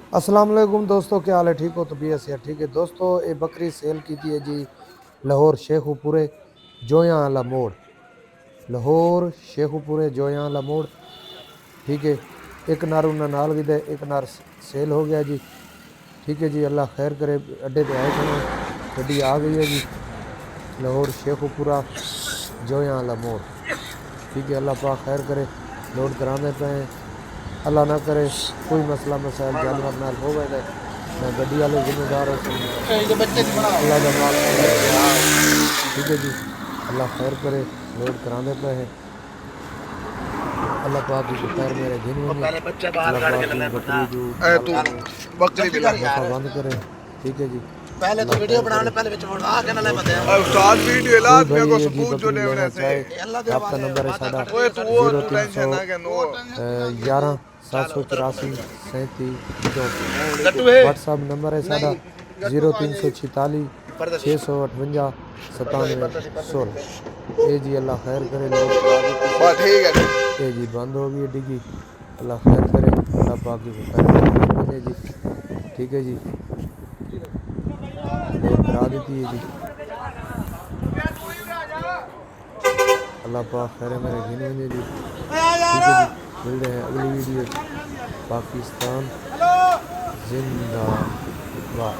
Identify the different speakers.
Speaker 1: अस्सलाम वालेकुम दोस्तों, क्या हाल है? ठीक हो? तबीयत से ठीक है दोस्तों। ये बकरी सेल की थी जी लाहौर शेखुपुरे जोया आला मोड़, लाहौर शेखुपुरे जोया आला मोड़। ठीक है, एक नार उन्हें नाल भी दे, एक नार सेल हो गया जी। ठीक है जी, अल्लाह खैर करे। अड्डे पे आए खड़े, गड्डी आ गई है जी। लाहौर शेखुपुरा जोया आला मोड़। ठीक है, अल्लाह पाक खैर करे। लोड कराने पे हैं, अल्लाह ना करे कोई मसला मसाइल जानवर नाल हो गए ना गड्डी वाले जिम्मेदार हो सन, अल्लाह का माल अल्लाह का माल। ठीक है जी, अल्लाह खैर करे। लोड कराने पे हैं, अल्लाह पाक की खैर मेरे गिन वने, अल्लाह पाक की बकरी जो
Speaker 2: तू
Speaker 1: मालक ने
Speaker 2: बकरी भी
Speaker 1: नफ़ा बंद करे। ठीक है जी,
Speaker 3: पहले तो
Speaker 1: अल्लाह
Speaker 3: वीडियो
Speaker 1: खैर करे।
Speaker 3: बनाने पहले विच वड़ा के ना ले
Speaker 1: लोड
Speaker 3: बताया
Speaker 1: कराने पे
Speaker 2: उस्ताद वीडियो ला
Speaker 1: कोई
Speaker 2: आदमी
Speaker 1: भाई
Speaker 2: को
Speaker 1: ये जी
Speaker 2: सबूत जो
Speaker 1: बकरी
Speaker 2: लेवने
Speaker 1: लेना
Speaker 2: से।
Speaker 1: चाहे,
Speaker 3: अल्लाह दे
Speaker 1: रब्ता
Speaker 3: वादे
Speaker 1: नंबर है
Speaker 3: वादा
Speaker 1: साढ़ा
Speaker 3: करते
Speaker 2: ओए
Speaker 3: हैं
Speaker 2: तू
Speaker 3: सारे
Speaker 2: वो
Speaker 3: सही
Speaker 2: तू
Speaker 3: होगा।
Speaker 1: 0300
Speaker 2: टेंशन ना के नो
Speaker 1: 11 784 37 34।
Speaker 3: गट्टू है
Speaker 1: व्हाट्सअप नंबर है साढ़ा 0346 658 97 16। ए जी अल्लाह खैर करे। लोड करा देती सी,
Speaker 2: बस ठीक है।
Speaker 1: ए जी बंद हो गई डिग्गी। अल्लाह खैर करे, अल्लाह पाक की खैर मेरे गिन बने जी। ठीक है जी, लोड करा देती है जी। अल्लाह पाक खैर मेरे गिन बने जी। ठीक है जी, मिलते हैं अगली वीडियो। पाकिस्तान जिंदाबाद।